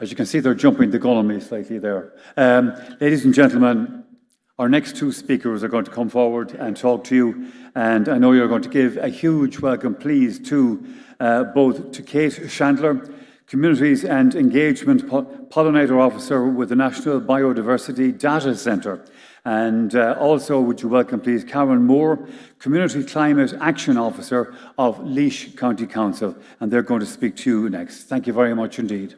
As you can see, they're jumping the gun on me slightly there. Ladies and gentlemen, our next two speakers are going to come forward and talk to you, and I know you're going to give a huge welcome, please, to both to Kate Chandler, Communities and Engagement Pollinator Officer with the National Biodiversity Data Centre, and also would you welcome, please, Karen Moore, Community Climate Action Officer of Laois County Council, and they're going to speak to you next. Thank you very much indeed.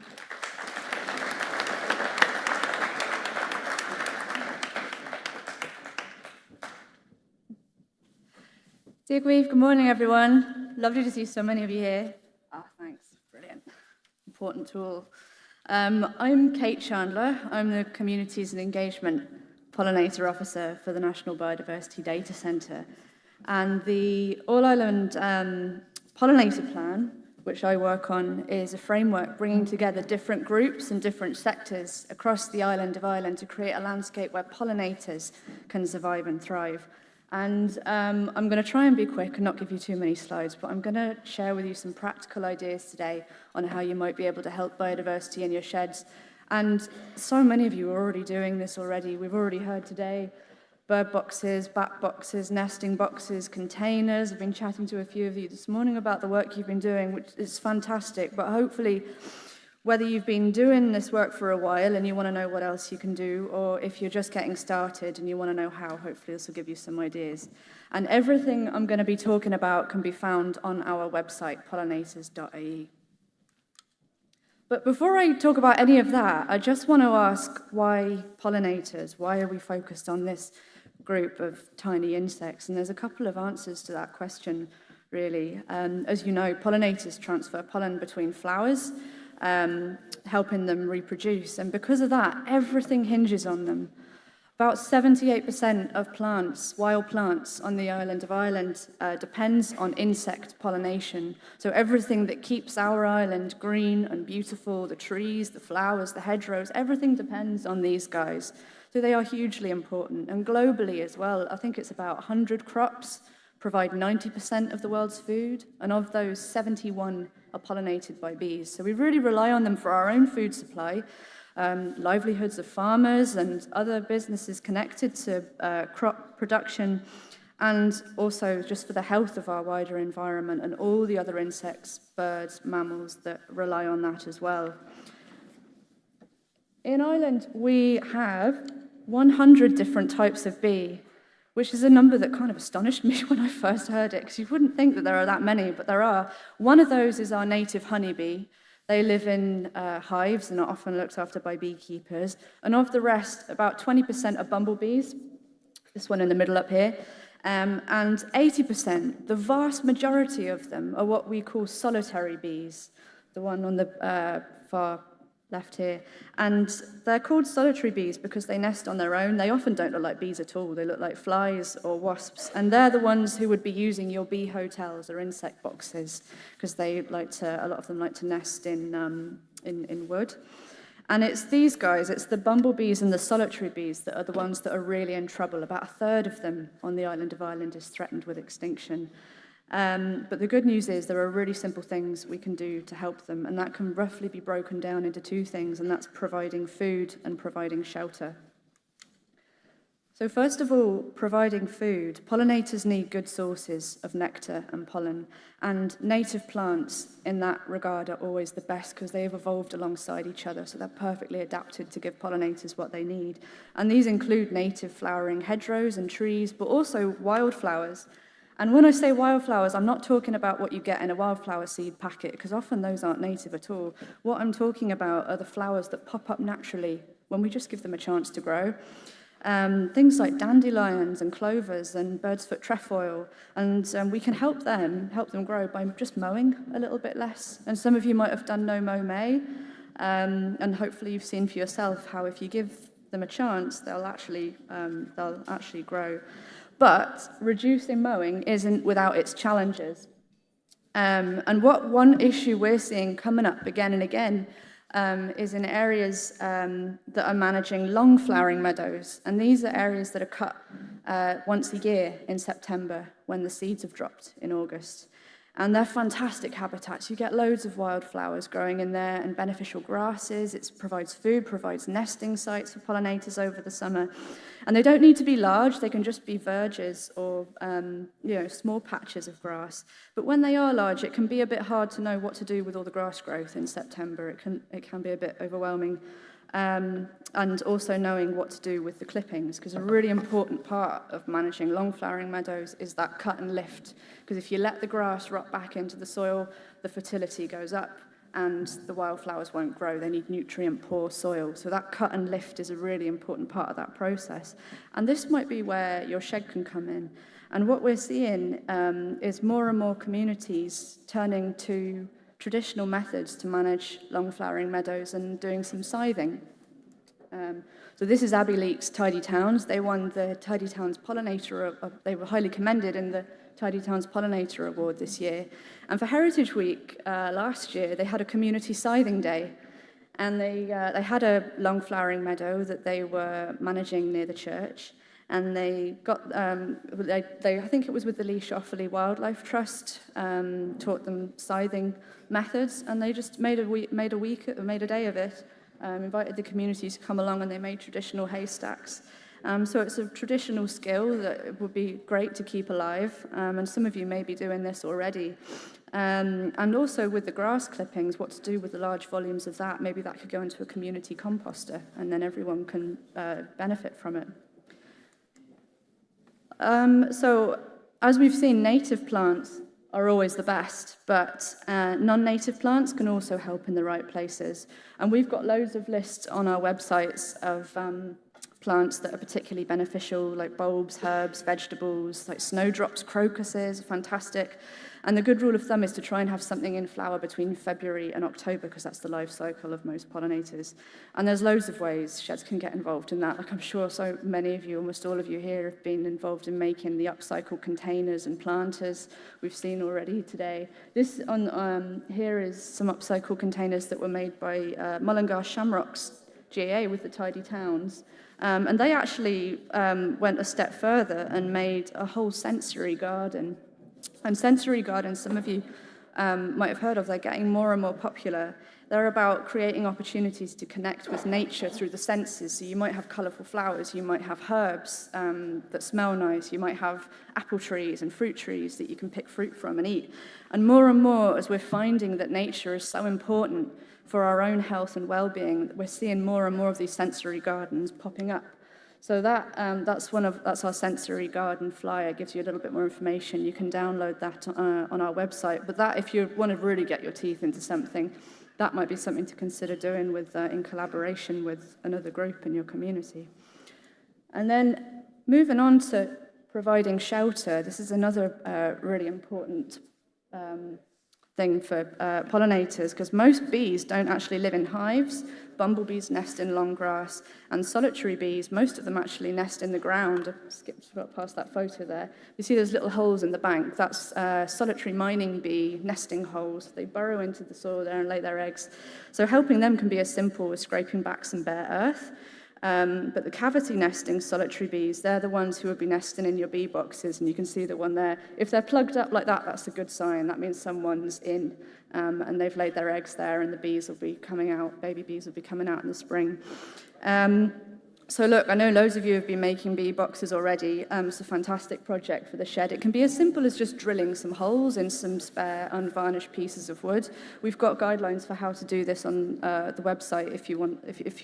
Good morning, everyone. Lovely to see so many of you here. Thanks. Brilliant. Important tool. I'm Kate Chandler. I'm the Communities and Engagement Pollinator Officer for the National Biodiversity Data Centre. And the All-Island Pollinator Plan, which I work on, is a framework bringing together different groups and different sectors across the island of Ireland to create a landscape where pollinators can survive and thrive. And I'm going to try and be quick and not give you too many slides, but I'm going to share with you some practical ideas today on how you might be able to help biodiversity in your sheds. And so many of you are already doing this already. We've already heard today bird boxes, bat boxes, nesting boxes, containers. I've been chatting to a few of you this morning about the work you've been doing, which is fantastic. But hopefully, whether you've been doing this work for a while and you want to know what else you can do, or if you're just getting started and you want to know how, hopefully this will give you some ideas. And everything I'm going to be talking about can be found on our website, pollinators.ie. But before I talk about any of that, I just want to ask, why pollinators? Why are we focused on this group of tiny insects? And there's a couple of answers to that question, really. As you know, pollinators transfer pollen between flowers, helping them reproduce. And because of that, everything hinges on them. About 78% of plants, wild plants on the island of Ireland, depends on insect pollination. So everything that keeps our island green and beautiful, the trees, the flowers, the hedgerows, everything depends on these guys. So they are hugely important. And globally as well, I think it's about 100 crops provide 90% of the world's food, and of those, 71 are pollinated by bees. So we really rely on them for our own food supply, livelihoods of farmers and other businesses connected to crop production, and also just for the health of our wider environment and all the other insects, birds, mammals that rely on that as well. In Ireland, we have 100 different types of bee, which is a number that kind of astonished me when I first heard it, because you wouldn't think that there are that many, but there are. One of those is our native honeybee. They live in hives and are often looked after by beekeepers. And of the rest, about 20% are bumblebees, this one in the middle up here, and 80%, the vast majority of them, are what we call solitary bees, the one on the far left here. And they're called solitary bees because they nest on their own. They often don't look like bees at all. They look like flies or wasps. And they're the ones who would be using your bee hotels or insect boxes, because they like to, a lot of them like to nest in wood. And it's these guys, it's the bumblebees and the solitary bees that are the ones that are really in trouble. About a third of them on the island of Ireland is threatened with extinction. But the good news is there are really simple things we can do to help them, and that can roughly be broken down into two things, and that's providing food and providing shelter. So first of all, providing food. Pollinators need good sources of nectar and pollen, and native plants in that regard are always the best because they have evolved alongside each other, so they're perfectly adapted to give pollinators what they need. And these include native flowering hedgerows and trees, but also wildflowers. And when I say wildflowers, I'm not talking about what you get in a wildflower seed packet, because often those aren't native at all. What I'm talking about are the flowers that pop up naturally when we just give them a chance to grow. Things like dandelions and clovers and bird's foot trefoil, and we can help them grow by just mowing a little bit less. And some of you might have done No Mow May, and hopefully you've seen for yourself how if you give them a chance, they'll actually grow. But reducing mowing isn't without its challenges. And one issue we're seeing coming up again and again is in areas that are managing long flowering meadows. And these are areas that are cut once a year in September when the seeds have dropped in August. And they're fantastic habitats. You get loads of wildflowers growing in there and beneficial grasses. It provides food, provides nesting sites for pollinators over the summer. And they don't need to be large. They can just be verges or small patches of grass. But when they are large, it can be a bit hard to know what to do with all the grass growth in September. It can be a bit overwhelming. And also knowing what to do with the clippings, because a really important part of managing long flowering meadows is that cut and lift, because if you let the grass rot back into the soil, the fertility goes up and the wildflowers won't grow. They need nutrient poor soil. So that cut and lift is a really important part of that process. And this might be where your shed can come in. And what we're seeing is more and more communities turning to traditional methods to manage long flowering meadows and doing some scything. So this is Abbey Leake's Tidy Towns. They won the Tidy Towns Pollinator, they were highly commended in the Tidy Towns Pollinator Award this year. And for Heritage Week last year, they had a community scything day. And they had a long flowering meadow that they were managing near the church. And they got, I think it was with the Lee Offaly Wildlife Trust, taught them scything methods, and they just made a day of it, invited the community to come along, and they made traditional haystacks. So it's a traditional skill that would be great to keep alive, and some of you may be doing this already. And also with the grass clippings, what to do with the large volumes of that, maybe that could go into a community composter, and then everyone can benefit from it. So, as we've seen, native plants are always the best, but non-native plants can also help in the right places. And we've got loads of lists on our websites of plants that are particularly beneficial, like bulbs, herbs, vegetables, like snowdrops, crocuses, fantastic. And the good rule of thumb is to try and have something in flower between February and October, because that's the life cycle of most pollinators. And there's loads of ways sheds can get involved in that. Like I'm sure so many of you, almost all of you here, have been involved in making the upcycled containers and planters we've seen already today. This on here is some upcycled containers that were made by Mullingar Shamrocks GA with the Tidy Towns. And they actually went a step further and made a whole sensory garden. And sensory gardens, some of you might have heard of, they're getting more and more popular. They're about creating opportunities to connect with nature through the senses. So you might have colourful flowers, you might have herbs that smell nice, you might have apple trees and fruit trees that you can pick fruit from and eat. And more, as we're finding that nature is so important for our own health and well-being, we're seeing more and more of these sensory gardens popping up. So that's our sensory garden flyer. It gives you a little bit more information. You can download that on our website. But that, if you want to really get your teeth into something, that might be something to consider doing with in collaboration with another group in your community. And then moving on to providing shelter. This is another really important thing for pollinators, because most bees don't actually live in hives. Bumblebees nest in long grass, and solitary bees, most of them actually nest in the ground. I skipped past that photo there. You see those little holes in the bank? That's solitary mining bee nesting holes. They burrow into the soil there and lay their eggs. So helping them can be as simple as scraping back some bare earth. But the cavity nesting solitary bees, they're the ones who would be nesting in your bee boxes, and you can see the one there. If they're plugged up like that, that's a good sign. That means someone's in, and they've laid their eggs there, and the bees will be coming out, baby bees will be coming out in the spring. So look, I know loads of you have been making bee boxes already. It's a fantastic project for the shed. It can be as simple as just drilling some holes in some spare unvarnished pieces of wood. We've got guidelines for how to do this on the website if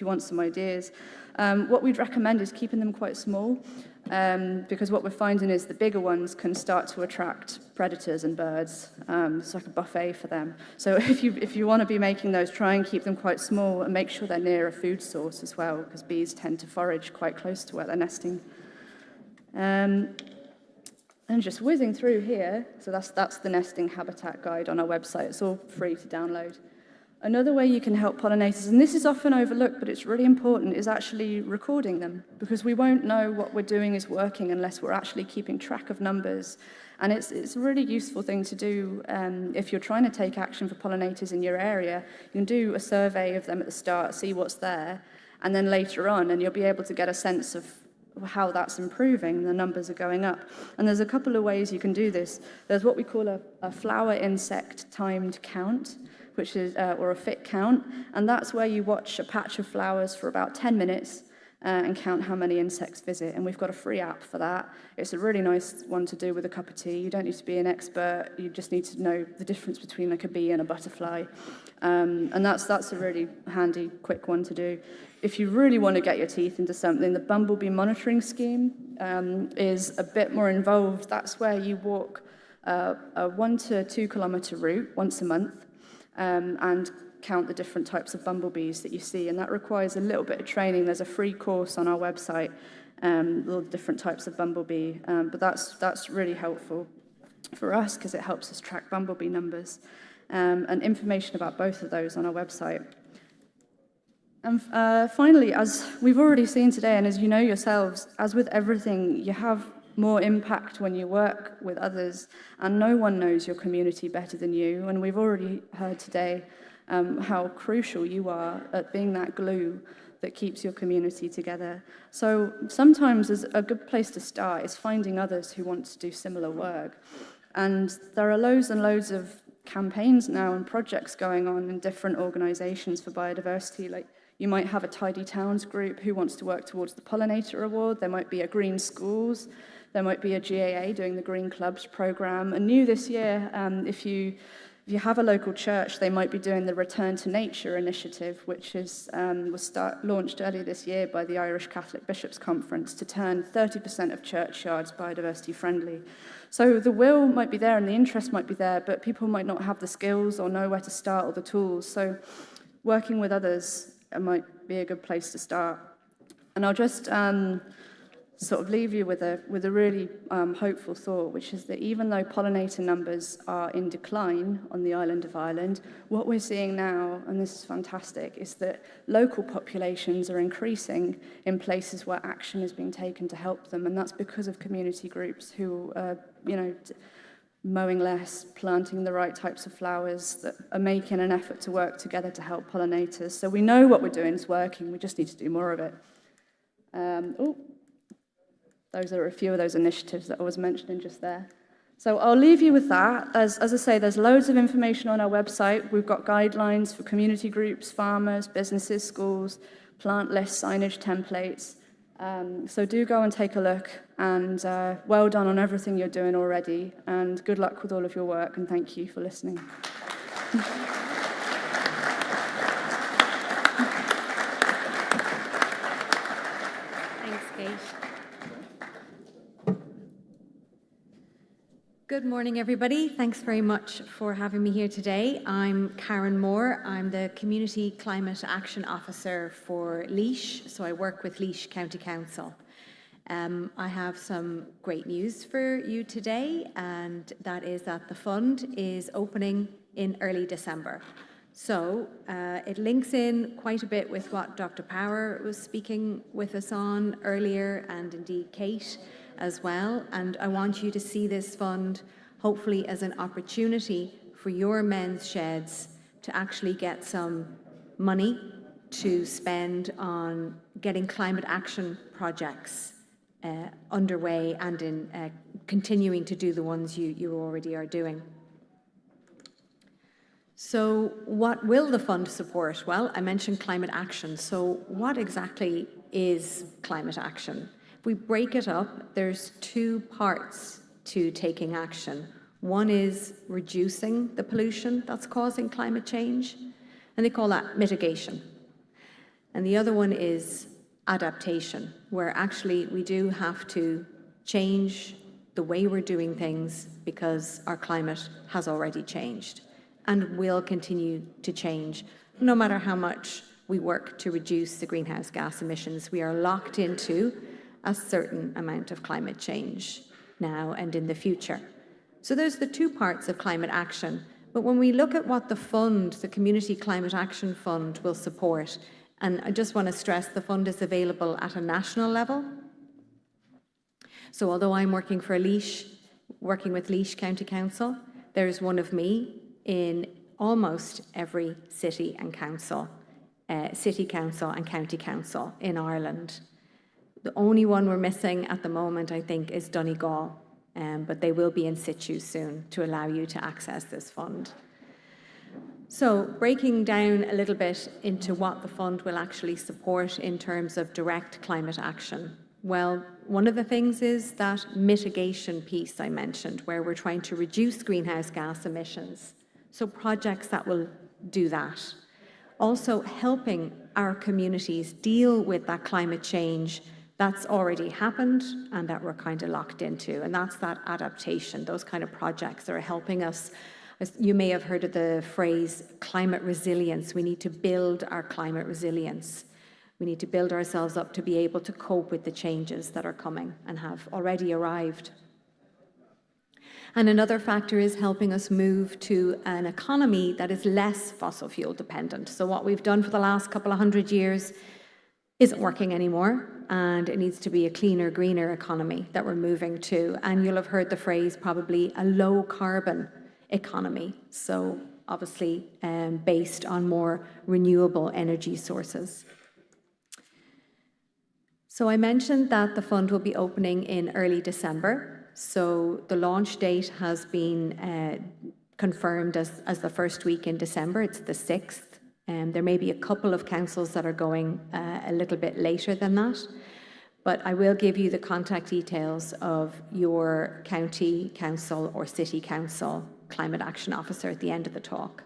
you want some ideas. What we'd recommend is keeping them quite small, because what we're finding is the bigger ones can start to attract predators and birds. It's like a buffet for them. So if you want to be making those, try and keep them quite small and make sure they're near a food source as well, because bees tend to forage quite close to where they're nesting. And just whizzing through here, so that's the nesting habitat guide on our website. It's all free to download. Another way you can help pollinators, and this is often overlooked, but it's really important, is actually recording them, because we won't know what we're doing is working unless we're actually keeping track of numbers. And it's a really useful thing to do if you're trying to take action for pollinators in your area. You can do a survey of them at the start, see what's there, and then later on, and you'll be able to get a sense of how that's improving. The numbers are going up. And there's a couple of ways you can do this. There's what we call a flower insect timed count, which is, or a fit count. And that's where you watch a patch of flowers for about 10 minutes and count how many insects visit. And we've got a free app for that. It's a really nice one to do with a cup of tea. You don't need to be an expert. You just need to know the difference between like a bee and a butterfly. And that's a really handy, quick one to do. If you really want to get your teeth into something, the bumblebee monitoring scheme is a bit more involved. That's where you walk a 1 to 2 kilometre route once a month and count the different types of bumblebees that you see, and that requires a little bit of training. There's a free course on our website, all the different types of bumblebee, but that's really helpful for us because it helps us track bumblebee numbers, and information about both of those on our website. And finally, as we've already seen today, and as you know yourselves, as with everything, you have more impact when you work with others, and no one knows your community better than you. And we've already heard today how crucial you are at being that glue that keeps your community together. So sometimes a good place to start is finding others who want to do similar work. And there are loads and loads of campaigns now and projects going on in different organizations for biodiversity. Like, you might have a Tidy Towns group who wants to work towards the Pollinator Award. There might be a Green Schools. There might be a GAA doing the Green Clubs program. And new this year, if you have a local church, they might be doing the Return to Nature initiative, which was launched earlier this year by the Irish Catholic Bishops' Conference to turn 30% of churchyards biodiversity friendly. So the will might be there and the interest might be there, but people might not have the skills or know where to start or the tools. So working with others might be a good place to start. And I'll just sort of leave you with a really hopeful thought, which is that even though pollinator numbers are in decline on the island of Ireland, what we're seeing now, and this is fantastic, is that local populations are increasing in places where action is being taken to help them, and that's because of community groups who are, mowing less, planting the right types of flowers, that are making an effort to work together to help pollinators. So we know what we're doing is working, we just need to do more of it. Those are a few of those initiatives that I was mentioning just there. So I'll leave you with that. As I say, there's loads of information on our website. We've got guidelines for community groups, farmers, businesses, schools, plant lists, signage templates. So do go and take a look, and well done on everything you're doing already, and good luck with all of your work, and thank you for listening. Thanks, Kate. Good morning, everybody. Thanks very much for having me here today. I'm Karen Moore. I'm the Community Climate Action Officer for Laois, so I work with Laois County Council. I have some great news for you today, and that is that the fund is opening in early December. So it links in quite a bit with what Dr. Power was speaking with us on earlier, and indeed Kate as well. And I want you to see this fund hopefully as an opportunity for your men's sheds to actually get some money to spend on getting climate action projects underway and in continuing to do the ones you already are doing. So what will the fund support? Well, I mentioned climate action. So what exactly is climate action? If we break it up, there's two parts to taking action. One is reducing the pollution that's causing climate change, and they call that mitigation. And the other one is adaptation, where actually we do have to change the way we're doing things because our climate has already changed and will continue to change. No matter how much we work to reduce the greenhouse gas emissions, we are locked into a certain amount of climate change now and in the future. So there's the two parts of climate action. But when we look at what the fund, the Community Climate Action Fund, will support, and I just want to stress the fund is available at a national level. So although I'm working for Laois, working with Laois County Council, there's one of me in almost every city and council, city council and county council in Ireland. The only one we're missing at the moment, I think, is Donegal, but they will be in situ soon to allow you to access this fund. So breaking down a little bit into what the fund will actually support in terms of direct climate action. Well, one of the things is that mitigation piece I mentioned, where we're trying to reduce greenhouse gas emissions. So projects that will do that. Also helping our communities deal with that climate change that's already happened and that we're kind of locked into. And that's that adaptation, those kind of projects that are helping us. You may have heard of the phrase climate resilience. We need to build our climate resilience. We need to build ourselves up to be able to cope with the changes that are coming and have already arrived. And another factor is helping us move to an economy that is less fossil fuel dependent. So what we've done for the last couple of 100 years isn't working anymore, and it needs to be a cleaner, greener economy that we're moving to. And you'll have heard the phrase probably a low carbon economy. So obviously based on more renewable energy sources. So I mentioned that the fund will be opening in early December. So the launch date has been confirmed as the first week in December. It's the 6th. There may be a couple of councils that are going a little bit later than that. But I will give you the contact details of your county council or city council climate action officer at the end of the talk.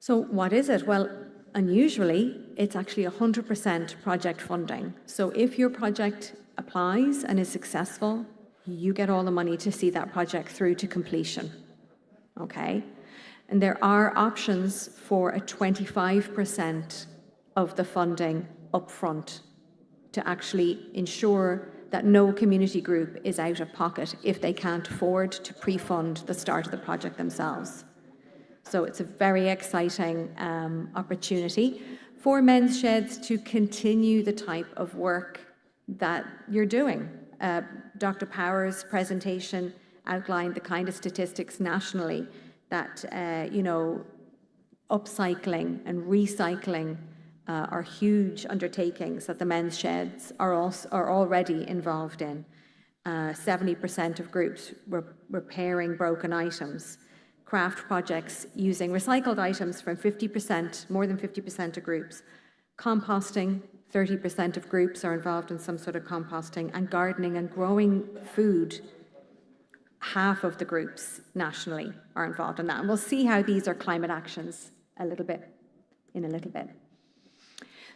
So what is it? Well, unusually, it's actually 100% project funding. So if your project applies and is successful, you get all the money to see that project through to completion. Okay? And there are options for a 25% of the funding upfront to actually ensure that no community group is out of pocket if they can't afford to pre-fund the start of the project themselves. So it's a very exciting opportunity for Men's Sheds to continue the type of work that you're doing. Dr. Power's presentation outlined the kind of statistics nationally that, upcycling and recycling are huge undertakings that the Men's Sheds are already involved in. 70% of groups repairing broken items. Craft projects using recycled items from 50%, more than 50% of groups. Composting, 30% of groups are involved in some sort of composting, and gardening and growing food. Half of the groups nationally are involved in that. And we'll see how these are climate actions in a little bit.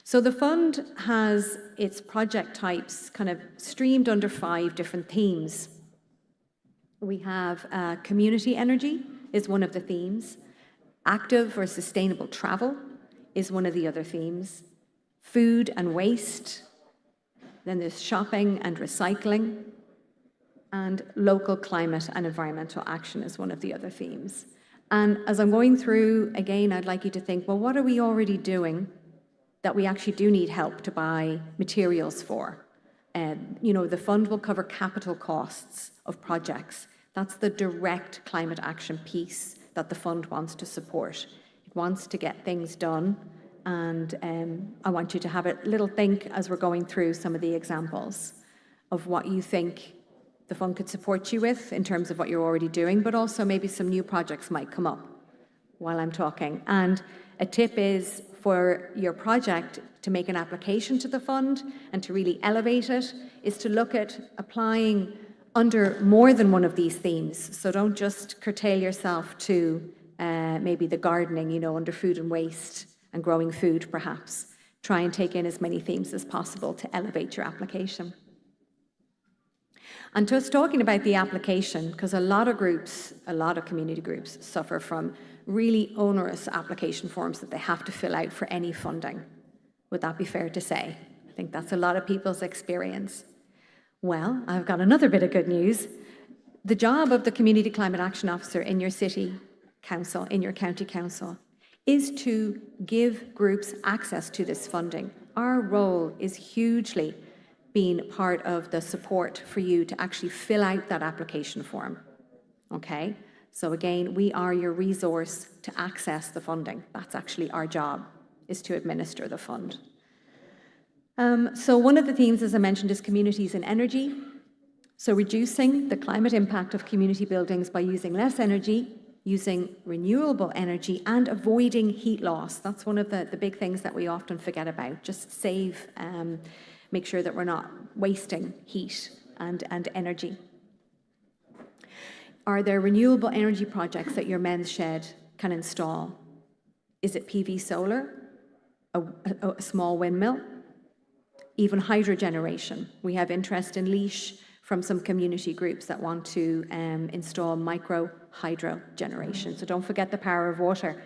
So the fund has its project types kind of streamed under 5 different themes. We have community energy is one of the themes. Active or sustainable travel is one of the other themes. Food and waste. Then there's shopping and recycling. And local climate and environmental action is one of the other themes. And as I'm going through, again, I'd like you to think, well, what are we already doing that we actually do need help to buy materials for? The fund will cover capital costs of projects. That's the direct climate action piece that the fund wants to support. It wants to get things done, and I want you to have a little think as we're going through some of the examples of what you think the fund could support you with in terms of what you're already doing, but also maybe some new projects might come up while I'm talking. And a tip is for your project to make an application to the fund and to really elevate it is to look at applying under more than one of these themes. So don't just curtail yourself to maybe the gardening, under food and waste and growing food perhaps. Try and take in as many themes as possible to elevate your application. And just talking about the application, because a lot of community groups suffer from really onerous application forms that they have to fill out for any funding. Would that be fair to say? I think that's a lot of people's experience. Well, I've got another bit of good news. The job of the Community Climate Action Officer in your city council, in your county council, is to give groups access to this funding. Our role is hugely being part of the support for you to actually fill out that application form. Okay? So again, we are your resource to access the funding. That's actually our job, is to administer the fund. So one of the themes, as I mentioned, is communities and energy. So reducing the climate impact of community buildings by using less energy, using renewable energy, and avoiding heat loss. That's one of the big things that we often forget about. Just save, make sure that we're not wasting heat and energy. Are there renewable energy projects that your men's shed can install? Is it PV solar, a small windmill, even hydrogeneration? We have interest in Laois from some community groups that want to install micro hydro generation. So don't forget the power of water.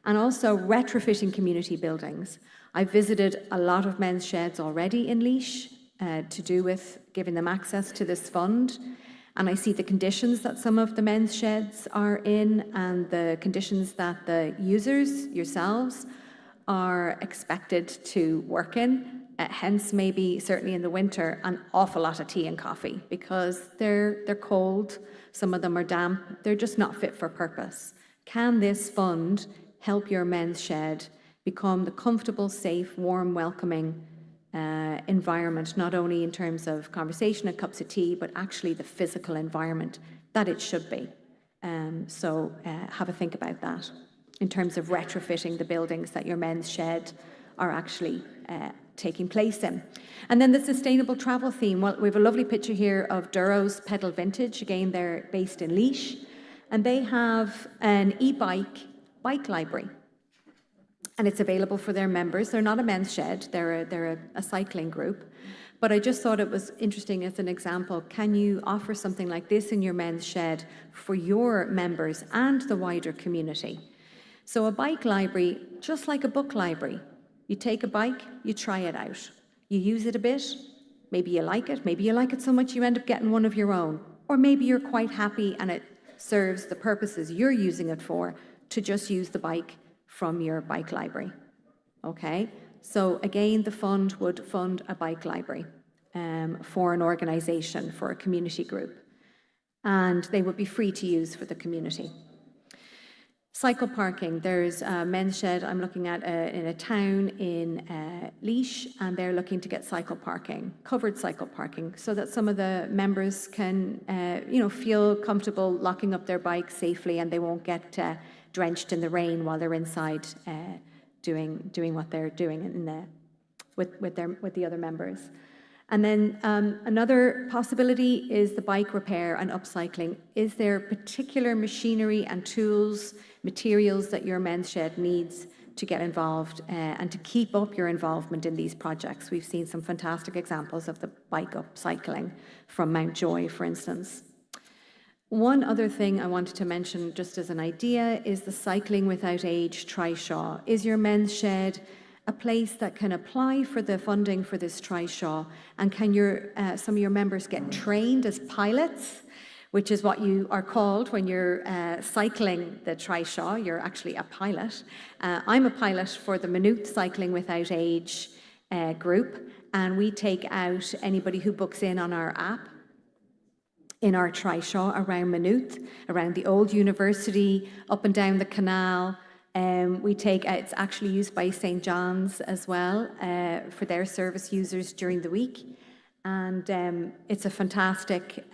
And also retrofitting community buildings. I've visited a lot of men's sheds already in Laois to do with giving them access to this fund. And I see the conditions that some of the men's sheds are in and the conditions that the users, yourselves, are expected to work in. Hence, maybe certainly in the winter, an awful lot of tea and coffee because they're cold. Some of them are damp. They're just not fit for purpose. Can this fund help your men's shed become the comfortable, safe, warm, welcoming environment, not only in terms of conversation and cups of tea, but actually the physical environment that it should be? So have a think about that in terms of retrofitting the buildings that your men's shed are actually taking place in. And then the sustainable travel theme. Well, we have a lovely picture here of Duro's Pedal Vintage. Again, they're based in Laois. And they have an bike library. And it's available for their members. They're not a men's shed. They're a cycling group. But I just thought it was interesting as an example. Can you offer something like this in your men's shed for your members and the wider community? So a bike library, just like a book library. You take a bike, you try it out. You use it a bit, maybe you like it so much you end up getting one of your own. Or maybe you're quite happy and it serves the purposes you're using it for to just use the bike from your bike library. Okay, so again, the fund would fund a bike library for an organisation, for a community group. And they would be free to use for the community. Cycle parking, there's a men's shed I'm looking at in a town in Laois, and they're looking to get cycle parking, covered cycle parking, so that some of the members can feel comfortable locking up their bike safely and they won't get drenched in the rain while they're inside doing what they're doing with the other members. And then another possibility is the bike repair and upcycling. Is there particular machinery and tools, materials that your men's shed needs to get involved and to keep up your involvement in these projects? We've seen some fantastic examples of the bike upcycling from Mountjoy, for instance. One other thing I wanted to mention just as an idea is the Cycling Without Age Trishaw. Is your men's shed a place that can apply for the funding for this trishaw, and can some of your members get trained as pilots, which is what you are called when you're cycling the trishaw. You're actually a pilot. I'm a pilot for the Maynooth Cycling Without Age group, and we take out anybody who books in on our app in our trishaw around Maynooth, around the old university, up and down the canal. We take it's actually used by St. John's as well for their service users during the week, and it's a fantastic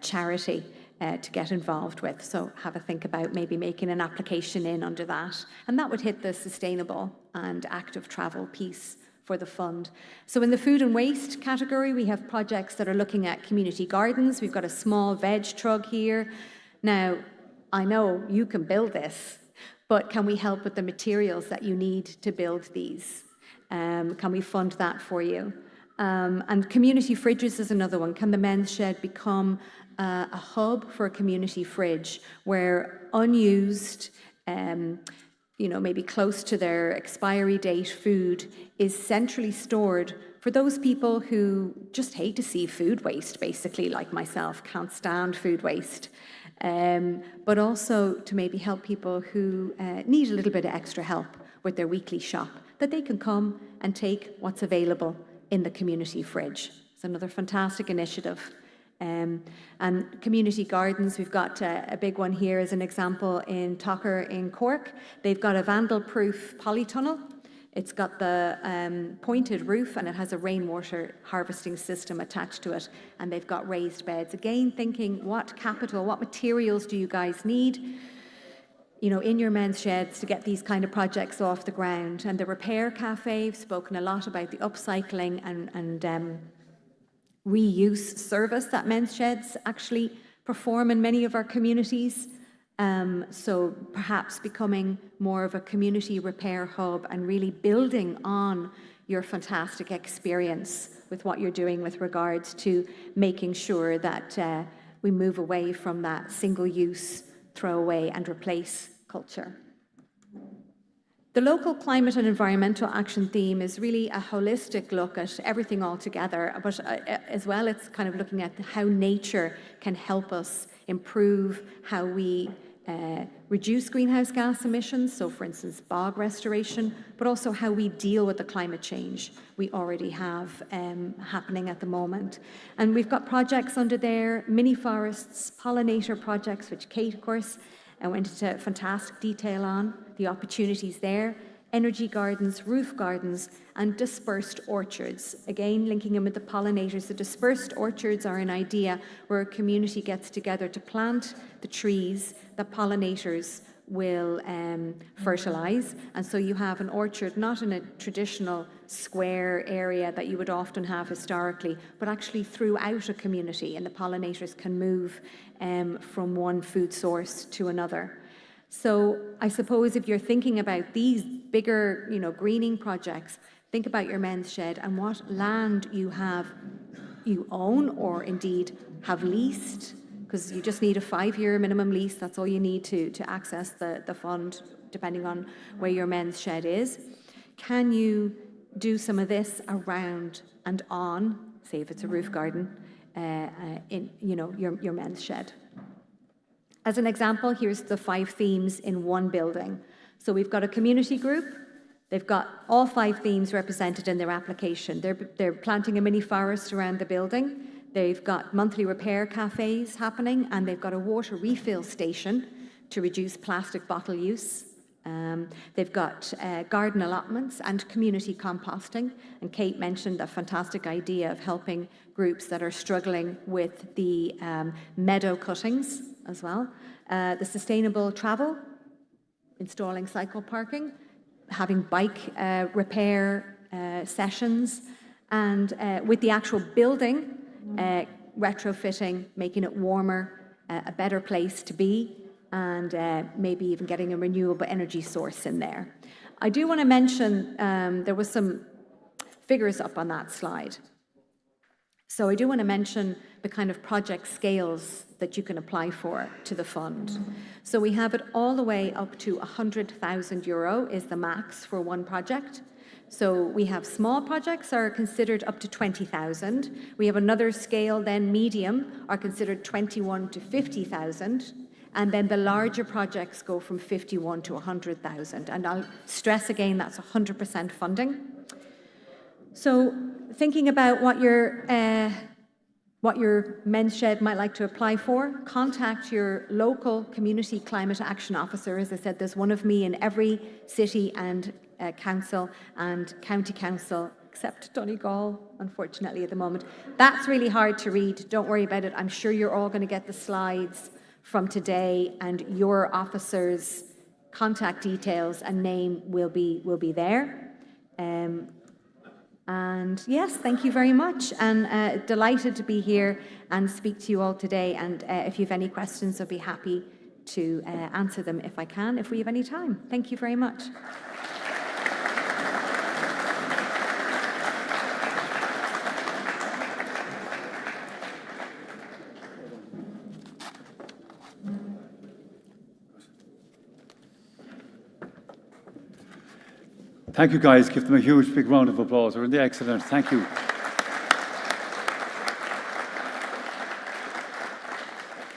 charity to get involved with. So have a think about maybe making an application in under that, and that would hit the sustainable and active travel piece for the fund. So in the food and waste category, we have projects that are looking at community gardens. We've got a small veg truck here. Now, I know you can build this, but can we help with the materials that you need to build these? Can we fund that for you? And community fridges is another one. Can the men's shed become a hub for a community fridge where unused, maybe close to their expiry date food is centrally stored for those people who just hate to see food waste, basically, like myself, can't stand food waste. But also to maybe help people who need a little bit of extra help with their weekly shop, that they can come and take what's available in the community fridge. It's another fantastic initiative. And community gardens, we've got a big one here as an example in Tucker in Cork. They've got a vandal-proof polytunnel. It's got the pointed roof and it has a rainwater harvesting system attached to it, and they've got raised beds. Again, thinking what capital, what materials do you guys need, you know, in your men's sheds to get these kind of projects off the ground. And the repair cafe, I've spoken a lot about the upcycling and reuse service that men's sheds actually perform in many of our communities. So perhaps becoming more of a community repair hub and really building on your fantastic experience with what you're doing with regards to making sure that we move away from that single-use, throw away and replace culture. The local climate and environmental action theme is really a holistic look at everything all together, but as well it's kind of looking at how nature can help us improve how we reduce greenhouse gas emissions, so for instance bog restoration, but also how we deal with the climate change we already have happening at the moment. And we've got projects under there, mini forests, pollinator projects, which Kate of course went into fantastic detail on, the opportunities there, energy gardens, roof gardens, and dispersed orchards. Again, linking in with the pollinators, the dispersed orchards are an idea where a community gets together to plant the trees that pollinators will fertilize. And so you have an orchard not in a traditional square area that you would often have historically, but actually throughout a community, and the pollinators can move from one food source to another. So I suppose if you're thinking about these bigger, you know, greening projects, think about your men's shed and what land you own or indeed have leased, because you just need a 5-year minimum lease. That's all you need to access the fund, depending on where your men's shed is. Can you do some of this around and on, say if it's a roof garden, in, you know, your men's shed? As an example, here's the 5 themes in one building. So we've got a community group. They've got all 5 themes represented in their application. They're planting a mini forest around the building. They've got monthly repair cafes happening, and they've got a water refill station to reduce plastic bottle use. They've got garden allotments and community composting. And Kate mentioned a fantastic idea of helping groups that are struggling with the meadow cuttings as well. The sustainable travel, installing cycle parking, having bike repair sessions, and with the actual building, retrofitting, making it warmer, a better place to be, and maybe even getting a renewable energy source in there. I do want to mention, there was some figures up on that slide. So I do want to mention the kind of project scales that you can apply for to the fund. So we have it all the way up to €100,000 is the max for one project. So we have small projects are considered up to 20,000. We have another scale then, medium, are considered 21 to 50,000. And then the larger projects go from 51 to 100,000. And I'll stress again, that's 100% funding. So thinking about what your men's shed might like to apply for, contact your local community climate action officer. As I said, there's one of me in every city and council and county council, except Donegal, unfortunately, at the moment. That's really hard to read. Don't worry about it. I'm sure you're all going to get the slides from today, and your officer's contact details and name will be there. And yes, thank you very much, and delighted to be here and speak to you all today. And if you have any questions, I'll be happy to answer them if I can, if we have any time. Thank you very much. Thank you, guys. Give them a huge big round of applause. They're really excellent. Thank you.